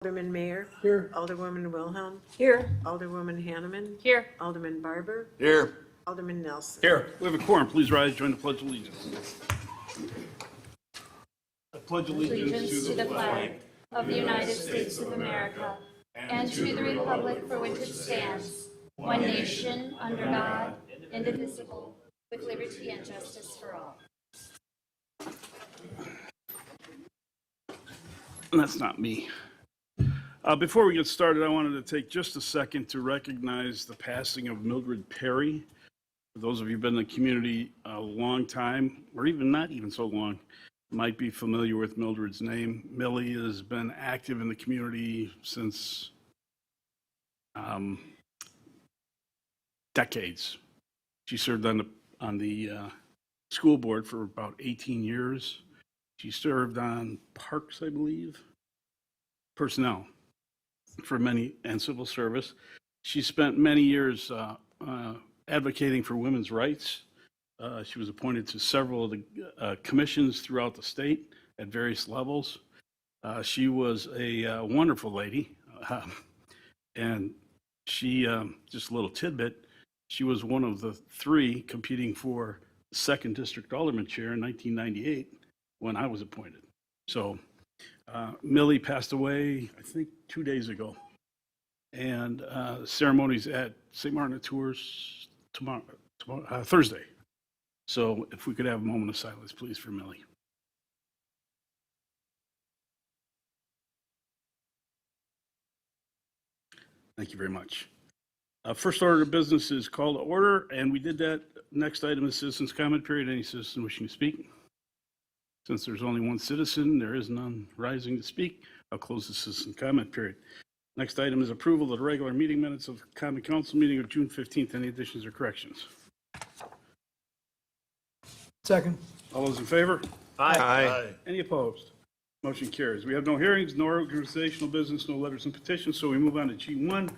Alderman Mayor. Here. Alderwoman Wilhelm. Here. Alderwoman Hanneman. Here. Alderman Barber. Here. Alderman Nelson. Here. We have a quorum. Please rise, join the Pledge of Allegiance. I pledge Allegiance to the flag of the United States of America and to the republic for which it stands, one nation, under God, indivisible, with liberty and justice for all. That's not me. Before we get started, I wanted to take just a second to recognize the passing of Mildred Perry. For those of you who've been in the community a long time, or even not even so long, might be familiar with Mildred's name. Millie has been active in the community since decades. She served on the school board for about 18 years. She served on parks, I believe, personnel for many, and civil service. She spent many years advocating for women's rights. She was appointed to several of the commissions throughout the state at various levels. She was a wonderful lady. And she, just a little tidbit, she was one of the three competing for the 2nd District Alderman chair in 1998 when I was appointed. So Millie passed away, I think, 2 days ago. And ceremonies at St. Martin at Tours Thursday. So if we could have a moment of silence, please, for Millie. Thank you very much. First order of business is call to order, and we did that. Next item is citizens' comment period. Any citizen wishing to speak? Since there's only one citizen, there is none rising to speak. I'll close the citizen comment period. Next item is approval of the regular meeting minutes of the Common Council meeting of June 15th. Any additions or corrections? Second. All those in favor? Aye. Any opposed? Motion carries. We have no hearings, no organizational business, no letters and petitions, so we move on to G1.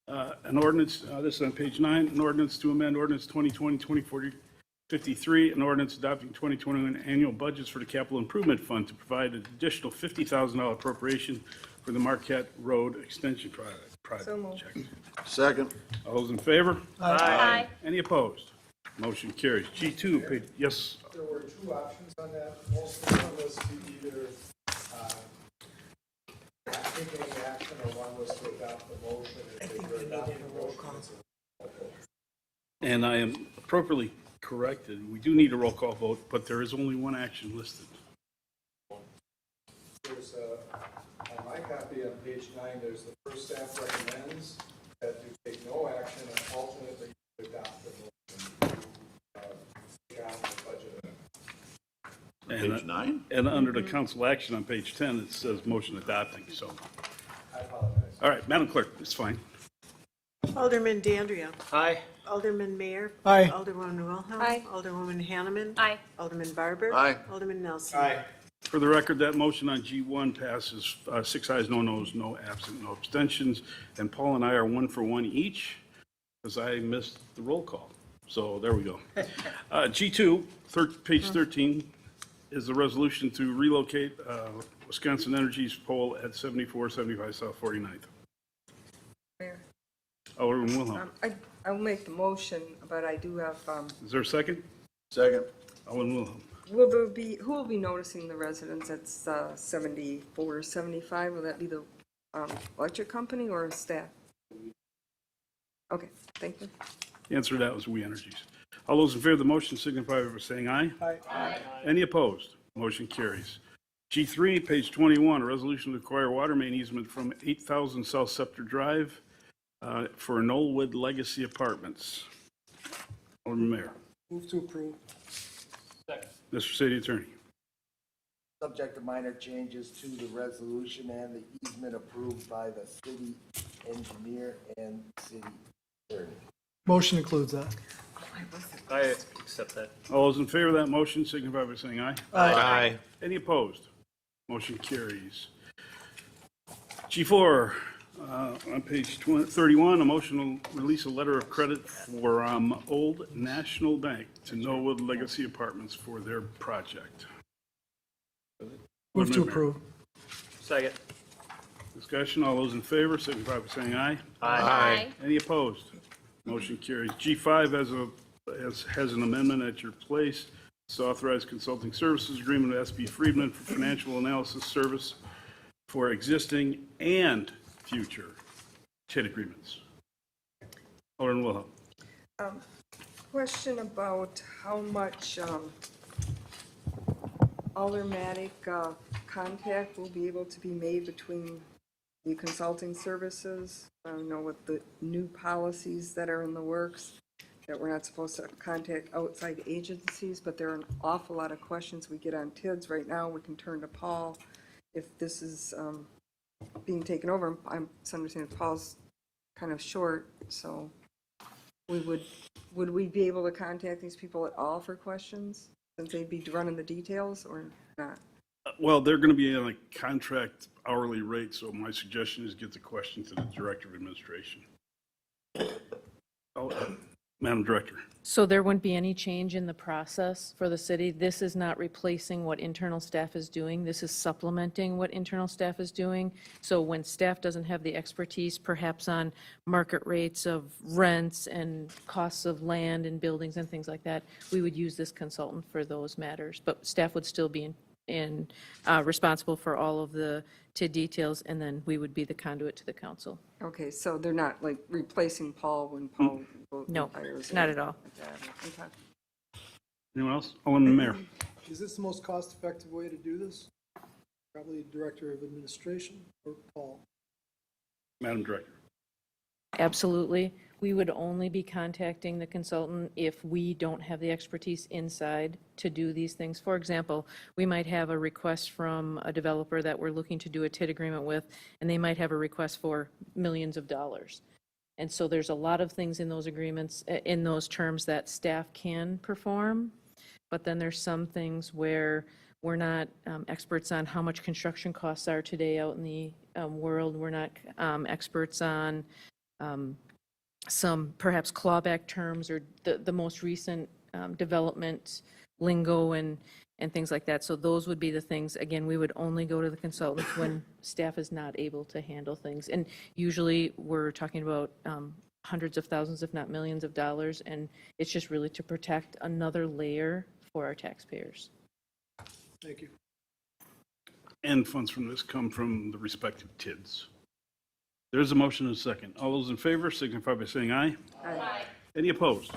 An ordinance, this is on page 9, an ordinance to amend ordinance 2020-2040-53, an ordinance adopting 2021 annual budgets for the Capital Improvement Fund to provide an additional $50,000 appropriation for the Marquette Road Extension project. Second. All those in favor? Aye. Any opposed? Motion carries. G2, page, yes. There were two options on that. Most of them was to either not take any action, or one was to adopt the motion. If they were adopting the motion, it's a roll call. And I am appropriately corrected. We do need a roll call vote, but there is only one action listed. There's on my copy on page 9, there's the first staff recommends that you take no action, and alternately you adopt the motion to take on the budget. Page 9? And under the council action on page 10, it says motion adopting, so. I apologize. All right, Madam Clerk, it's fine. Alderman Dandria. Aye. Alderman Mayor. Aye. Alderwoman Wilhelm. Aye. Alderwoman Hanneman. Aye. Alderman Barber. Aye. Alderman Nelson. Aye. For the record, that motion on G1 passes 6 ayes, no noes, no absent, no abstentions. And Paul and I are 1 for 1 each because I missed the roll call. So there we go. G2, page 13, is the resolution to relocate Wisconsin Energy's pole at 7475 South 49th. Mayor. Alderman Wilhelm. I will make the motion, but I do have, Is there a second? Second. Alderman Wilhelm. who will be noticing the residents at 74, 75? Will that be the electric company or staff? Okay, thank you. The answer to that was We Energies. All those in favor of the motion signify by saying aye. Aye. Any opposed? Motion carries. G3, page 21, a resolution to acquire water main easement from 8,000 South Scepter Drive for Knollwood Legacy Apartments. Alderman Mayor. Move to approve. Mr. City Attorney. Subject to minor changes to the resolution and the easement approved by the city engineer and city attorney. Motion includes that. I accept that. All those in favor of that motion signify by saying aye. Aye. Any opposed? Motion carries. G4, on page 31, a motion to release a letter of credit for Old National Bank to Knollwood Legacy Apartments for their project. Move to approve. Second. Discussion, all those in favor, signify by saying aye. Aye. Any opposed? Motion carries. G5 has an amendment at your place. It's authorized consulting services agreement with SB Friedman for financial analysis service for existing and future TID agreements. Alderman Wilhelm. Question about how much automatic contact will be able to be made between the consulting services. I don't know what the new policies that are in the works, that we're not supposed to contact outside agencies, but there are an awful lot of questions we get on TIDS right now. We can turn to Paul if this is being taken over. I'm understanding Paul's kind of short, so would we be able to contact these people at all for questions, since they'd be running the details, or not? Well, they're going to be on a contract hourly rate, so my suggestion is get the question to the Director of Administration. Madam Director. So there wouldn't be any change in the process for the city? This is not replacing what internal staff is doing. This is supplementing what internal staff is doing. So when staff doesn't have the expertise, perhaps on market rates of rents and costs of land and buildings and things like that, we would use this consultant for those matters. But staff would still be responsible for all of the TID details, and then we would be the conduit to the council. Okay, so they're not like replacing Paul when Paul No, retires or not at all. like that. Okay. Anyone else? Alderman Mayor. Is this the most cost-effective way to do this? Probably Director of Administration or Paul? Madam Director. Absolutely. We would only be contacting the consultant if we don't have the expertise inside to do these things. For example, we might have a request from a developer that we're looking to do a TID agreement with, and they might have a request for millions of dollars. And so there's a lot of things in those agreements, in those terms, that staff can perform, but then there's some things where we're not experts on how much construction costs are today out in the world. We're not experts on some perhaps clawback terms or the most recent development lingo and things like that. So those would be the things, again, we would only go to the consultants when staff is not able to handle things. And usually we're talking about hundreds of thousands, if not millions of dollars, and it's just really to protect another layer for our taxpayers. Thank you. And funds from this come from the respective TIDs. There's a motion and a second. All those in favor signify by saying aye. Aye. Any opposed?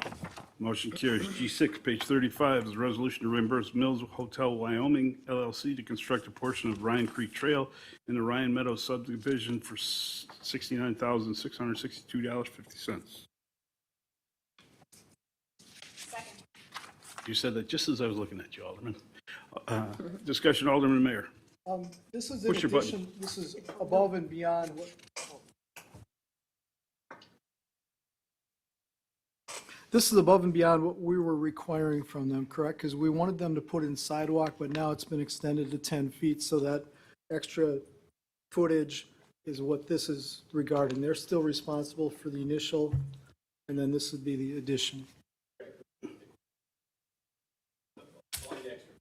Motion carries. G6, page 35, is a resolution to reimburse Mills Hotel Wyoming LLC to construct a portion of Ryan Creek Trail in the Ryan Meadows subdivision for $69,662.50. You said that just as I was looking at you, Alderman. Discussion, Alderman Mayor. This is in Push your button. addition, this is above and beyond what. This is above and beyond what we were requiring from them, correct? Because we wanted them to put in sidewalk, but now it's been extended to 10 feet, so that extra footage is what this is regarding. They're still responsible for the initial, and then this would be the addition.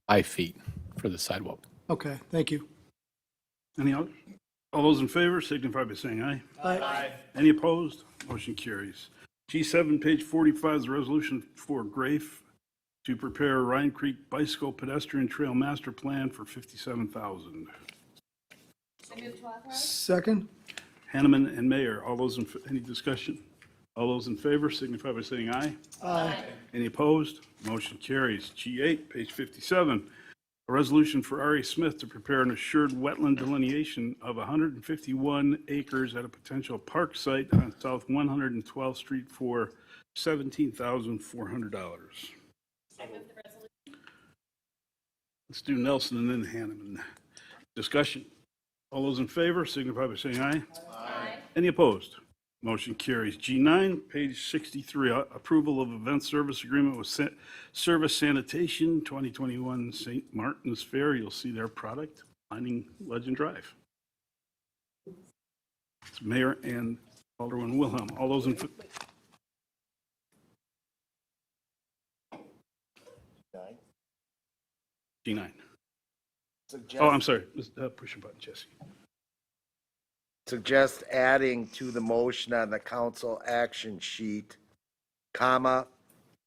5 feet for the sidewalk. Okay, thank you. Any others? All those in favor signify by saying aye. Aye. Any opposed? Motion carries. G7, page 45, is a resolution for Grafe to prepare Ryan Creek Bicycle Pedestrian Trail Master Plan for $57,000. I move to authorize. Second? Hanneman and Mayor, all those in, any discussion? All those in favor signify by saying aye. Aye. Any opposed? Motion carries. G8, page 57, a resolution for R.A. Smith to prepare an assured wetland delineation of 151 acres at a potential park site on South 112th Street for $17,400. Let's do Nelson and then Hanneman. Discussion. All those in favor signify by saying aye. Aye. Any opposed? Motion carries. G9, page 63, approval of event service agreement with Service Sanitation 2021 St. Martin's Fair. You'll see their product lining Legend Drive. It's Mayor and Alderman Wilhelm. All those in, G9. Suggest- Oh, I'm sorry. Push your button, Jesse. suggest adding to the motion on the council action sheet, comma,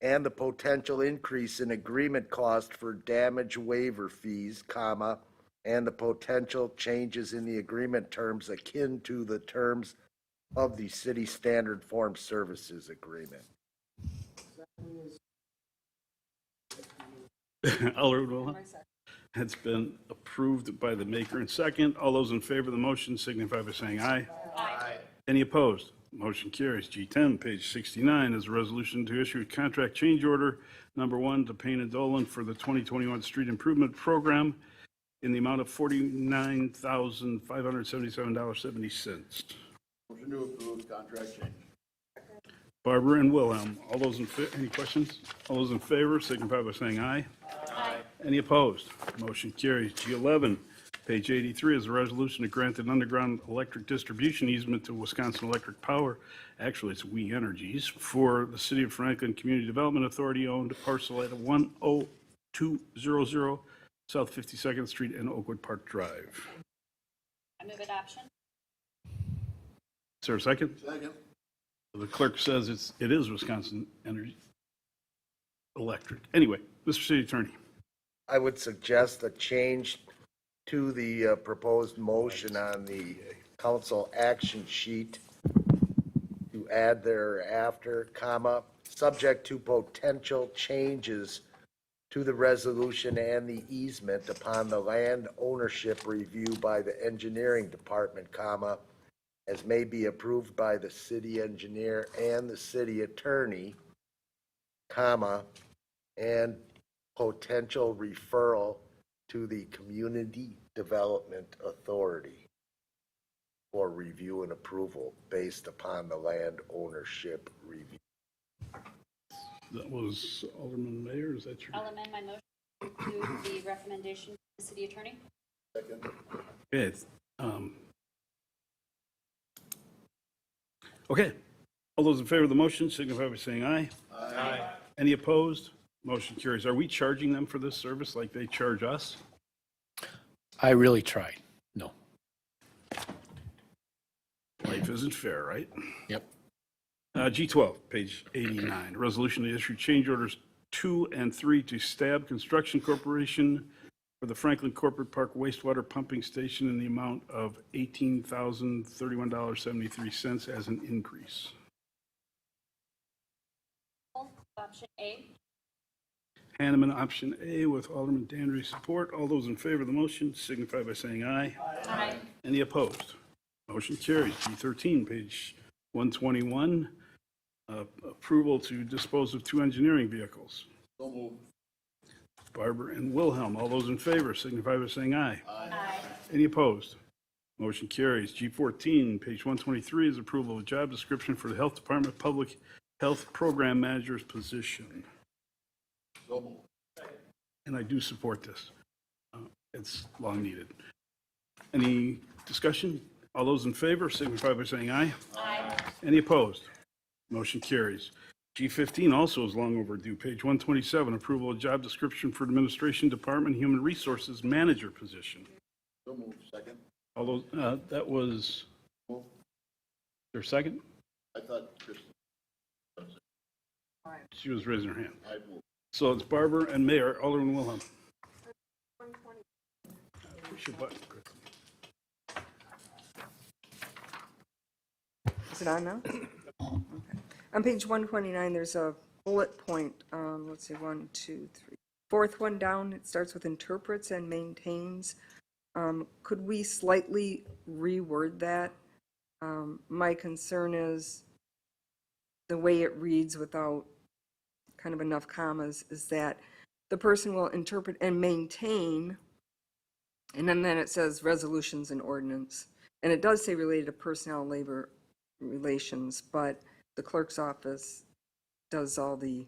and the potential increase in agreement cost for damage waiver fees, comma, and the potential changes in the agreement terms akin to the terms of the city standard form services agreement. Alderman Wilhelm. It's been approved by the maker and second. All those in favor of the motion signify by saying aye. Aye. Any opposed? Motion carries. G10, page 69, is a resolution to issue a contract change order number 1 to Payne and Dolan for the 2021 Street Improvement Program in the amount of $49,577.70. Motion to approve contract change. Barbara and Wilhelm, all those in, any questions? All those in favor signify by saying aye. Aye. Any opposed? Motion carries. G11, page 83, is a resolution to grant an underground electric distribution easement to Wisconsin Electric Power, actually it's We Energies, for the City of Franklin Community Development Authority owned parcel at 10200 South 52nd Street and Oakwood Park Drive. I move adoption. Is there a second? Second. The clerk says it is Wisconsin Energy Electric. Anyway, Mr. City Attorney. I would suggest a change to the proposed motion on the council action sheet to add thereafter, comma, subject to potential changes to the resolution and the easement upon the land ownership review by the engineering department, comma, as may be approved by the city engineer and the city attorney, comma, and potential referral to the Community Development Authority for review and approval based upon the land ownership review. That was Alderman Mayor, is that your? I'll amend my motion to the recommendation of the city attorney. Second. Okay. Okay. All those in favor of the motion signify by saying aye. Aye. Any opposed? Motion carries. Are we charging them for this service like they charge us? I really tried. No. Life isn't fair, right? Yep. G12, page 89, resolution to issue change orders 2 and 3 to Stab Construction Corporation for the Franklin Corporate Park wastewater pumping station in the amount of $18,031.73 as an increase. Option A. Hanneman, option A, with Alderman Dandry's support. All those in favor of the motion signify by saying aye. Aye. Any opposed? Motion carries. G13, page 121, approval to dispose of 2 engineering vehicles. So moved. Barber and Wilhelm, all those in favor signify by saying aye. Aye. Any opposed? Motion carries. G14, page 123, is approval of job description for the Health Department Public Health Program Manager's position. So moved. And I do support this. It's long needed. Any discussion? All those in favor signify by saying aye. Aye. Any opposed? Motion carries. G15 also is long overdue. Page 127, approval of job description for Administration Department Human Resources Manager position. So moved. Second. All those, that was, Move. their second? I thought Kristen. She was raising her hand. I moved. So it's Barber and Mayor, Alderman Wilhelm. Push your button, Chris. Is it on now? Okay. On page 129, there's a bullet point, let's see, 1, 2, 3. Fourth one down, it starts with interprets and maintains. Could we slightly reword that? My concern is the way it reads without kind of enough commas is that the person will interpret and maintain, and then it says resolutions and ordinance. And it does say related to personnel and labor relations, but the clerk's office does all the,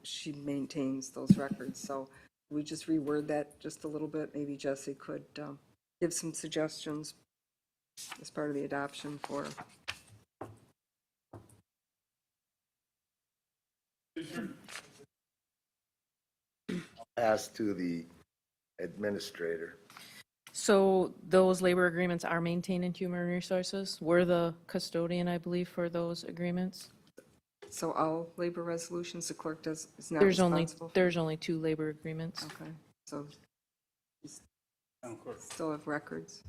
she maintains those records. So we just reword that just a little bit. Maybe Jesse could give some suggestions as part of the adoption for. Pass to the administrator. So those labor agreements are maintained in Human Resources. We're the custodian, I believe, for those agreements. So all labor resolutions, the clerk is not There's responsible? there's only 2 labor agreements. Okay, so Town clerk. still have records.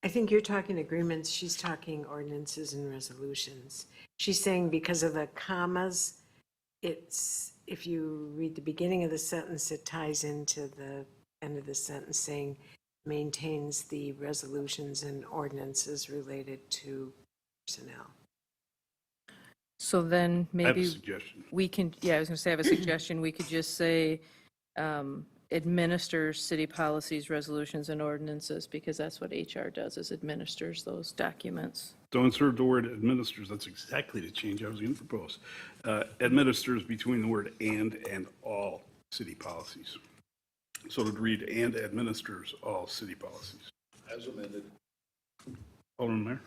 I think you're talking agreements, she's talking ordinances and resolutions. She's saying because of the commas, it's, if you read the beginning of the sentence, it ties into the end of the sentence saying maintains the resolutions and ordinances related to personnel. So then I have a maybe suggestion. we can, yeah, I was going to say, I have a suggestion. We could just say administers city policies, resolutions, and ordinances, because that's what HR does, is administers those documents. Don't insert the word administers. That's exactly the change I was going to propose. Administers between the word and all city policies. So it would read and administers all city policies. As amended. Alderman Mayor?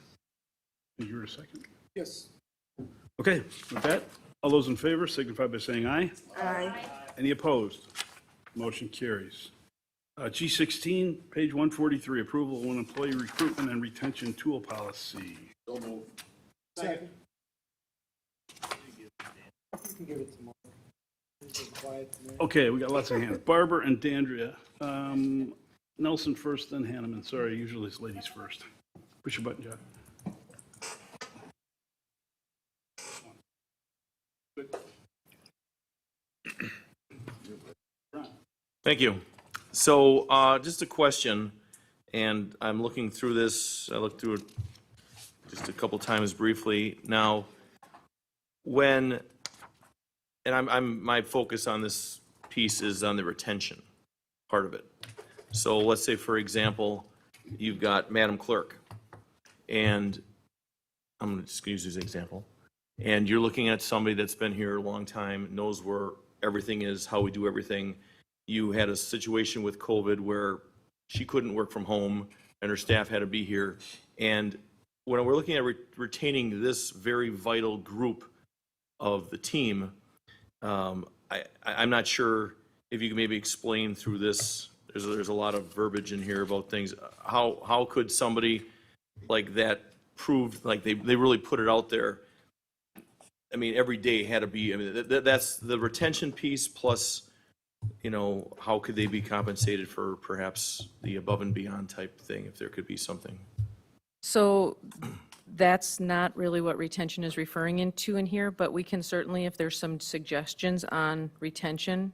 You were a second? Yes. Okay, with that, all those in favor signify by saying aye. Aye. Any opposed? Motion carries. G16, page 143, approval of an employee recruitment and retention tool policy. So move. Second. You can give it to Mark. He's a quiet man. Okay, we got lots of hands. Barbara and Dandria. Nelson first, then Hanneman. Sorry, usually it's ladies first. Push your button, John. Thank you. So just a question, and I'm looking through this, I looked through it just a couple times briefly. Now, when, and my focus on this piece is on the retention part of it. So let's say, for example, you've got Madam Clerk, and I'm going to just use this example, and you're looking at somebody that's been here a long time, knows where everything is, how we do everything. You had a situation with COVID where she couldn't work from home and her staff had to be here. And when we're looking at retaining this very vital group of the team, I'm not sure if you can maybe explain through this. There's a lot of verbiage in here about things. How could somebody like that prove, like they really put it out there? I mean, every day had to be, I mean, that's the retention piece plus, you know, how could they be compensated for perhaps the above and beyond type thing, if there could be something? So that's not really what retention is referring to in here, but we can certainly, if there's some suggestions on retention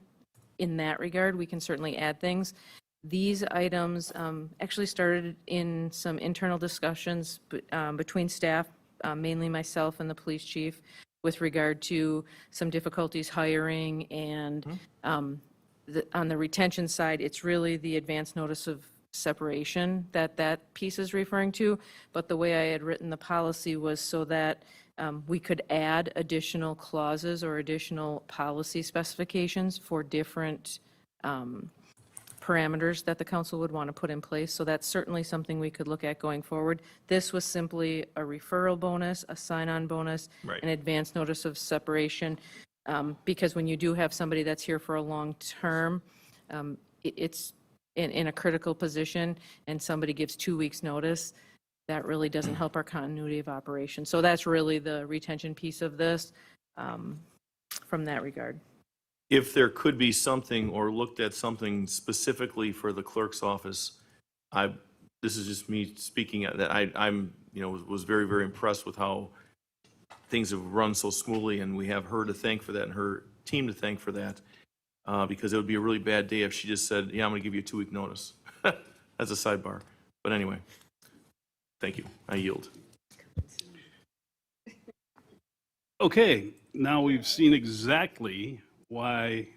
in that regard, we can certainly add things. These items actually started in some internal discussions between staff, mainly myself and the police chief, with regard to some difficulties hiring and on the retention side, it's really the advance notice of separation that piece is referring to. But the way I had written the policy was so that we could add additional clauses or additional policy specifications for different parameters that the council would want to put in place. So that's certainly something we could look at going forward. This was simply a referral bonus, a sign-on bonus, Right. an advance notice of separation. Because when you do have somebody that's here for a long term, it's in a critical position and somebody gives 2 weeks' notice, that really doesn't help our continuity of operation. So that's really the retention piece of this from that regard. If there could be something or looked at something specifically for the clerk's office, this is just me speaking, that I'm, you know, was very, very impressed with how things have run so smoothly, and we have her to thank for that and her team to thank for that, because it would be a really bad day if she just said, yeah, I'm going to give you a 2-week notice. That's a sidebar. But anyway, thank you. I yield. Okay, now we've seen exactly why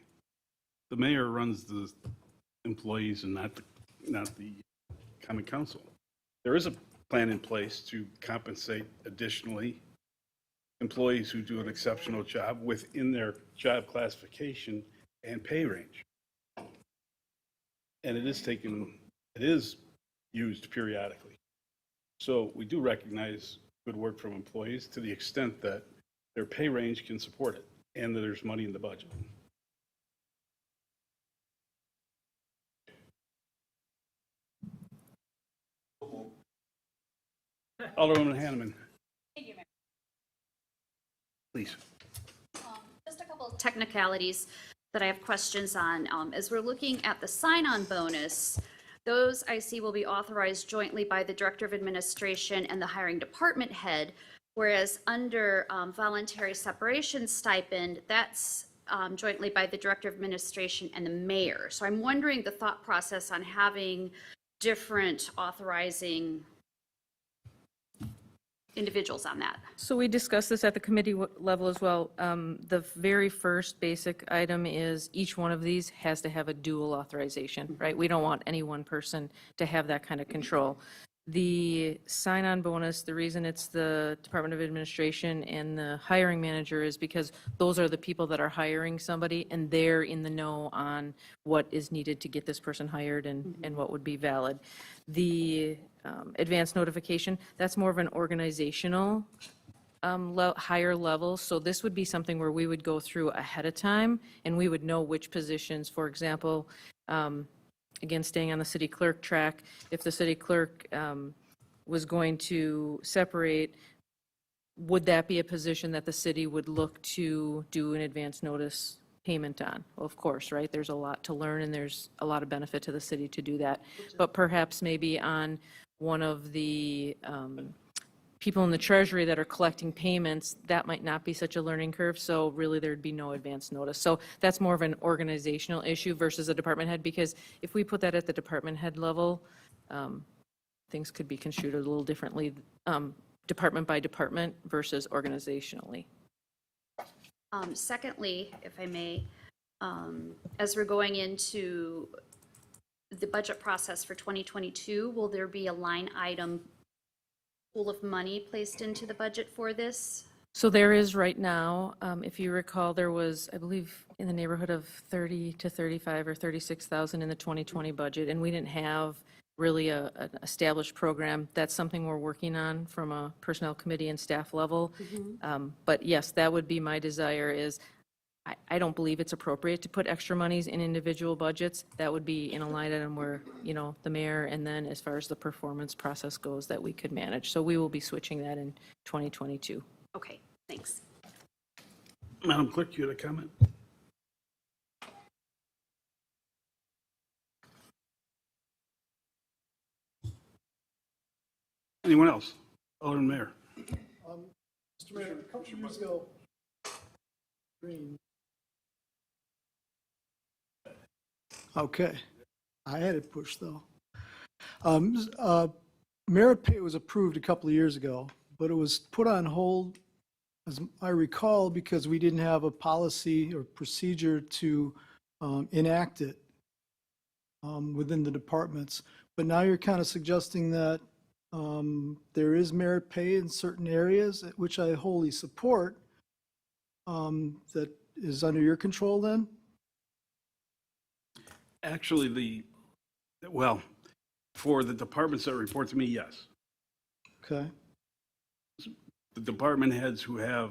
the mayor runs the employees and not the common council. There is a plan in place to compensate additionally employees who do an exceptional job within their job classification and pay range. And it is used periodically. So we do recognize good work from employees to the extent that their pay range can support it and that there's money in the budget. Alderwoman Hanneman. Thank you, Mayor. Please. Just a couple of technicalities that I have questions on. As we're looking at the sign-on bonus, those I see will be authorized jointly by the Director of Administration and the hiring department head, whereas under voluntary separation stipend, that's jointly by the Director of Administration and the mayor. So I'm wondering the thought process on having different authorizing individuals on that. So we discussed this at the committee level as well. The very first basic item is each one of these has to have a dual authorization, right? We don't want any one person to have that kind of control. The sign-on bonus, the reason it's the Department of Administration and the hiring manager is because those are the people that are hiring somebody, and they're in the know on what is needed to get this person hired and what would be valid. The advance notification, that's more of an organizational higher level. So this would be something where we would go through ahead of time, and we would know which positions, for example, again, staying on the city clerk track, if the city clerk was going to separate, would that be a position that the city would look to do an advance notice payment on? Well, of course, right? There's a lot to learn, and there's a lot of benefit to the city to do that. But perhaps maybe on one of the people in the treasury that are collecting payments, that might not be such a learning curve, so really there'd be no advance notice. So that's more of an organizational issue versus a department head, because if we put that at the department head level, things could be construed a little differently, department by department versus organizationally. Secondly, if I may, as we're going into the budget process for 2022, will there be a line item pool of money placed into the budget for this? So there is right now, if you recall, there was, I believe, in the neighborhood of 30 to 35 or 36,000 in the 2020 budget, and we didn't have really an established program. That's something we're working on from a personnel committee and staff level. But yes, that would be my desire is, I don't believe it's appropriate to put extra monies in individual budgets. That would be in a line item where, you know, the mayor, and then as far as the performance process goes, that we could manage. So we will be switching that in 2022. Okay, thanks. Madam Clerk, you had a comment? Anyone else? Alderman Mayor. Mr. Mayor, a couple of years ago, Green. Okay, I had it pushed though. Merit pay was approved a couple of years ago, but it was put on hold, as I recall, because we didn't have a policy or procedure to enact it within the departments. But now you're kind of suggesting that there is merit pay in certain areas, which I wholly support, that is under your control then? Actually, well, for the departments that report to me, yes. Okay, The department heads who have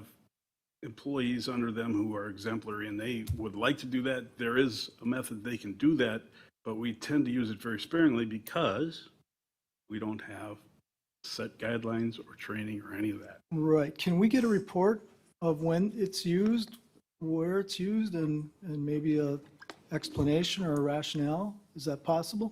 employees under them who are exemplary and they would like to do that, there is a method they can do that, but we tend to use it very sparingly because we don't have set guidelines or training or any of that. right. Can we get a report of when it's used, where it's used, and maybe a explanation or a rationale? Is that possible?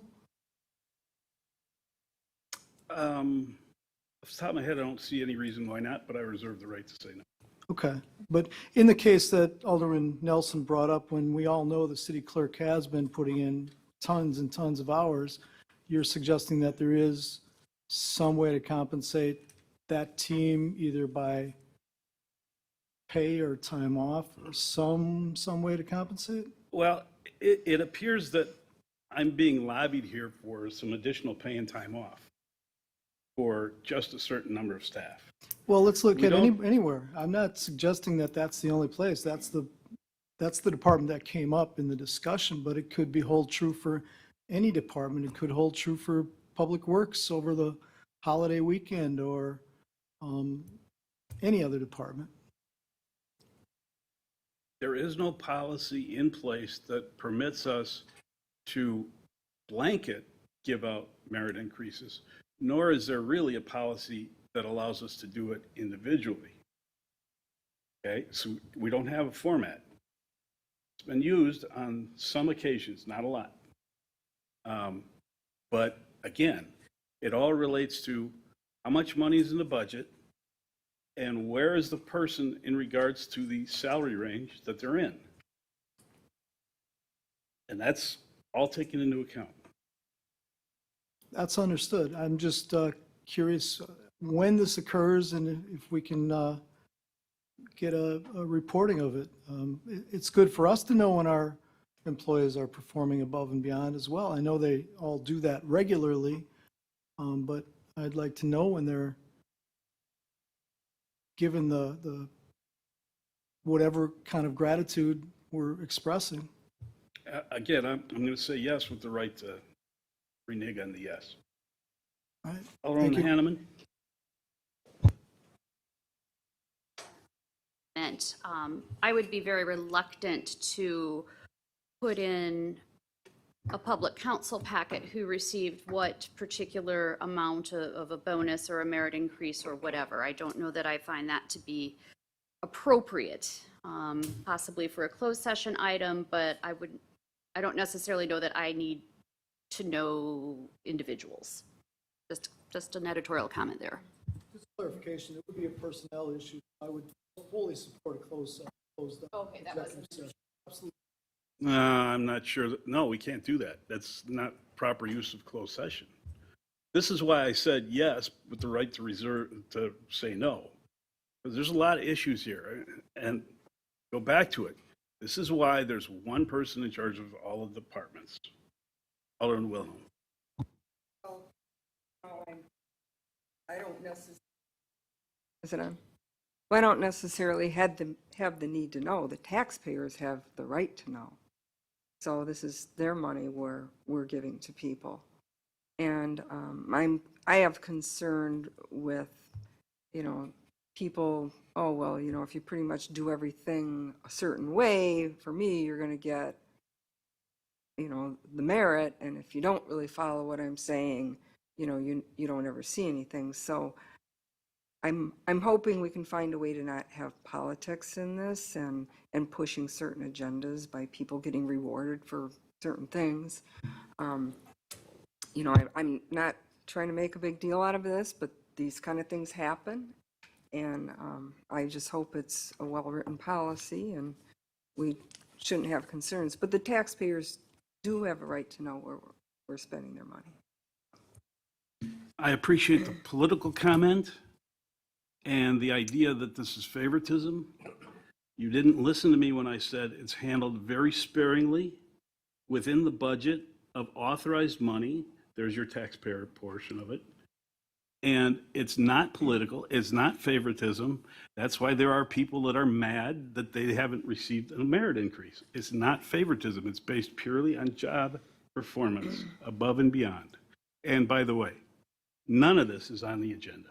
Off the top of my head, I don't see any reason why not, but I reserve the right to say no. Okay, but in the case that Alderman Nelson brought up, when we all know the city clerk has been putting in tons and tons of hours, you're suggesting that there is some way to compensate that team either by pay or time off, or some way to compensate? Well, it appears that I'm being lobbied here for some additional pay and time off for just a certain number of staff. Well, let's look We at don't- anywhere. I'm not suggesting that that's the only place. That's the department that came up in the discussion, but it could hold true for any department. It could hold true for Public Works over the holiday weekend or any other department. There is no policy in place that permits us to blanket give out merit increases, nor is there really a policy that allows us to do it individually. Okay, so we don't have a format. It's been used on some occasions, not a lot. But again, it all relates to how much money is in the budget and where is the person in regards to the salary range that they're in. And that's all taken into account. That's understood. I'm just curious when this occurs and if we can get a reporting of it. It's good for us to know when our employees are performing above and beyond as well. I know they all do that regularly, but I'd like to know when they're given the whatever kind of gratitude we're expressing. Again, I'm going to say yes with the right to renege on the yes. All right. Alderman Thank you. Hanneman? I would be very reluctant to put in a public council packet who received what particular amount of a bonus or a merit increase or whatever. I don't know that I find that to be appropriate, possibly for a closed session item, but I don't necessarily know that I need to know individuals. Just an editorial comment there. Just clarification, it would be a personnel issue. I would fully support a closed executive session. Absolutely. I'm not sure. No, we can't do that. That's not proper use of closed session. This is why I said yes with the right to say no. Because there's a lot of issues here. And go back to it. This is why there's one person in charge of all of the departments. Alderman Wilhelm. I don't necessarily. Is it on? Well, I don't necessarily have the need to know. The taxpayers have the right to know. So this is their money we're giving to people. And I have concern with, people, oh, well, if you pretty much do everything a certain way, for me, you're going to get, the merit. And if you don't really follow what I'm saying, you don't ever see anything. So I'm hoping we can find a way to not have politics in this and pushing certain agendas by people getting rewarded for certain things. I'm not trying to make a big deal out of this, but these kind of things happen. And I just hope it's a well-written policy and we shouldn't have concerns. But the taxpayers do have a right to know where we're spending their money. I appreciate the political comment and the idea that this is favoritism. You didn't listen to me when I said it's handled very sparingly within the budget of authorized money. There's your taxpayer portion of it. And it's not political. It's not favoritism. That's why there are people that are mad that they haven't received a merit increase. It's not favoritism. It's based purely on job performance above and beyond. And by the way, none of this is on the agenda.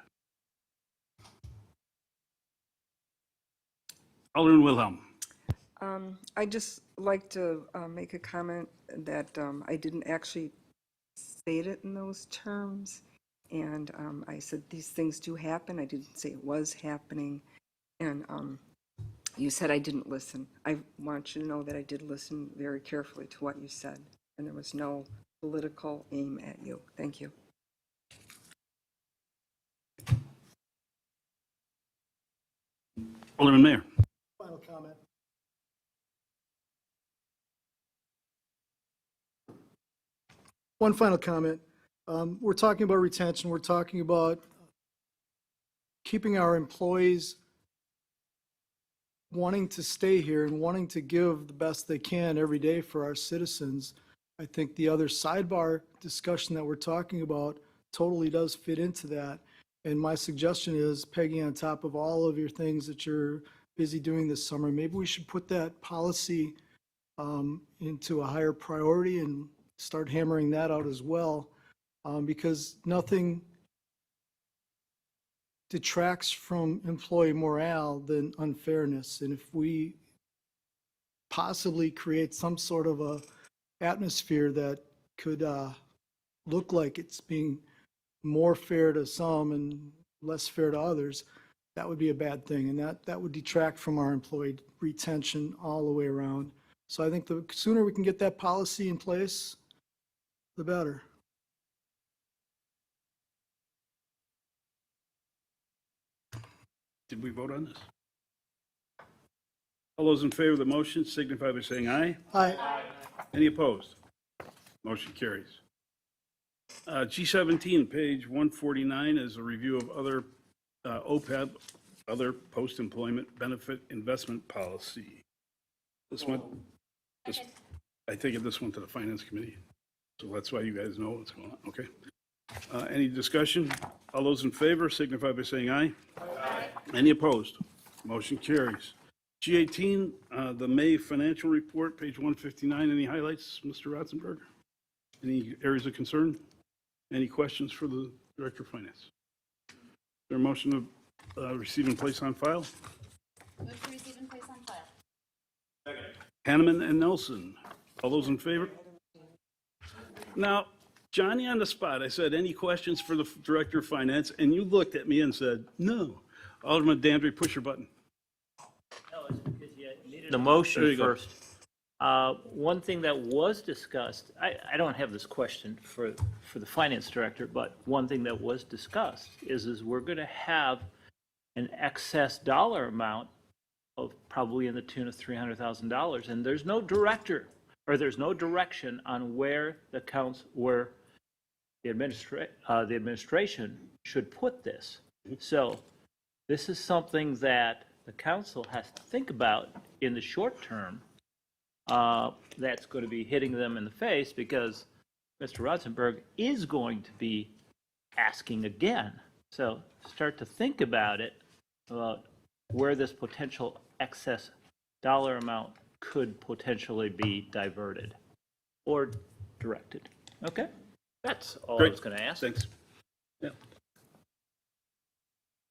Alderman Wilhelm. I'd just like to make a comment that I didn't actually state it in those terms. And I said these things do happen. I didn't say it was happening. And you said I didn't listen. I want you to know that I did listen very carefully to what you said. And there was no political aim at you. Thank you. Alderman Mayor. Final comment. One final comment. We're talking about retention. We're talking about keeping our employees wanting to stay here and wanting to give the best they can every day for our citizens. I think the other sidebar discussion that we're talking about totally does fit into that. And my suggestion is, Peggy, on top of all of your things that you're busy doing this summer, maybe we should put that policy into a higher priority and start hammering that out as well, because nothing detracts from employee morale than unfairness. And if we possibly create some sort of a atmosphere that could look like it's being more fair to some and less fair to others, that would be a bad thing. And that would detract from our employee retention all the way around. So I think the sooner we can get that policy in place, the better. Did we vote on this? All those in favor of the motion signify by saying aye. Aye. Any opposed? Motion carries. G17, page 149, is a review of other OPEB, other post-employment benefit investment policy. This one, I take it this one to the Finance Committee, so that's why you guys know what's going on, okay? Any discussion? All those in favor signify by saying aye. Aye. Any opposed? Motion carries. G18, the May financial report, page 159. Any highlights, Mr. Ratzenberg? Any areas of concern? Any questions for the Director of Finance? Is there a motion to receive and place on file? Move to receive and place on file. Hanneman and Nelson. All those in favor? Now, Johnny on the spot, I said, any questions for the Director of Finance? And you looked at me and said, no. Alderman Dandry, push your button. No, it's because you needed a There motion you go. first. One thing that was discussed, I don't have this question for the finance director, but one thing that was discussed is we're going to have an excess dollar amount of probably in the tune of $300,000, and there's no director, or there's no direction on where the administration should put this. So this is something that the council has to think about in the short term. That's going to be hitting them in the face because Mr. Ratzenberg is going to be asking again. So start to think about it, about where this potential excess dollar amount could potentially be diverted or directed. Okay? That's all I Great. was going to ask. Thanks. Yeah.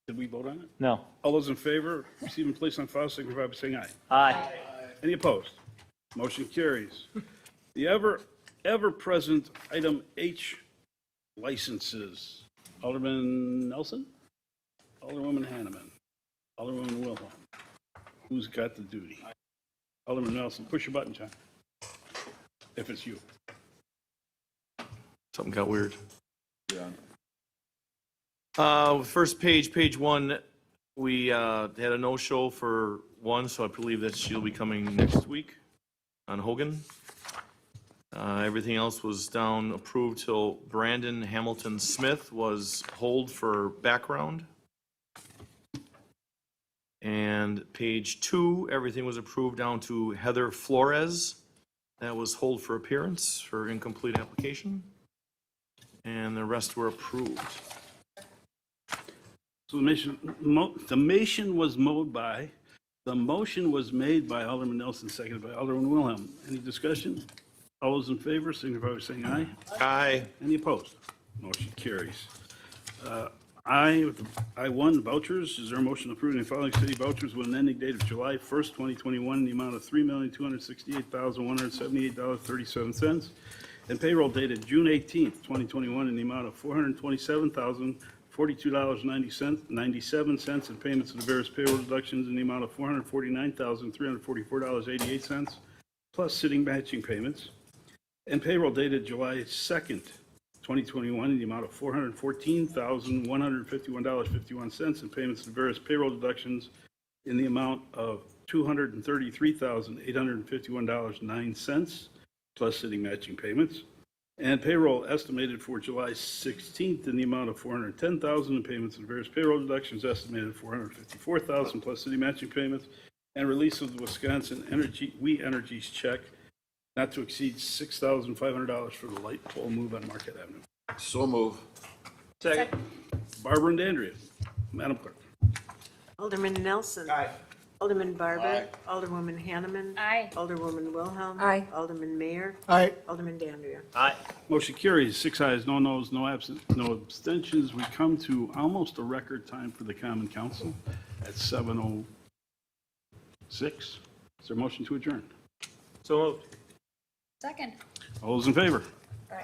Did we vote on it? No. All those in favor, receive and place on file, signify by saying aye. Aye. Any opposed? Motion carries. The ever-present item H, licenses. Alderman Nelson? Alderwoman Hanneman? Alderwoman Wilhelm? Who's got the duty? Alderman Nelson, push your button, John. If it's you. Something got weird. First page, page 1, we had a no-show for 1, so I believe that she'll be coming next week on Hogan. Everything else was down approved till Brandon Hamilton Smith was hold for background. And page 2, everything was approved down to Heather Flores. That was hold for appearance for incomplete application. And the rest were approved. So the motion was made by Alderman Nelson, seconded by Alderman Wilhelm. Any discussion? All those in favor, signify by saying aye. Aye. Any opposed? Motion carries. I1 vouchers. Is there a motion approving the following city vouchers with an ending date of July 1st, 2021, in the amount of $3,268,178.37, and payroll dated June 18th, 2021, in the amount of $427,042.97, and payments of the various payroll deductions in the amount of $449,344.88, plus sitting matching payments, and payroll dated July 2nd, 2021, in the amount of $414,151.51, and payments to various payroll deductions in the amount of $233,851.09, plus sitting matching payments, and payroll estimated for July 16th in the amount of $410,000, and payments to various payroll deductions estimated at $454,000, plus city matching payments, and release of the Wisconsin We Energies check not to exceed $6,500 for the light pole move on Market Avenue. So move. Second. Barbara and Andrea, Madam Clerk. Alderman Nelson. Aye. Alderman Barber. Aye. Alderwoman Hanneman. Aye. Alderwoman Wilhelm. Aye. Alderman Mayor. Aye. Alderman Dandria. Aye. Motion carries, 6 ayes, no noes, no abstentions. We come to almost a record time for the Common Council at 7:06. Is there a motion to adjourn? So moved. Second. All those in favor?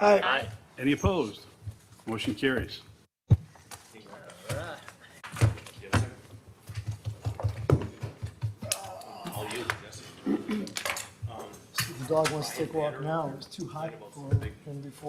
Aye. Aye. Any opposed? Motion carries. The dog wants to take a walk now. It's too hot for him before.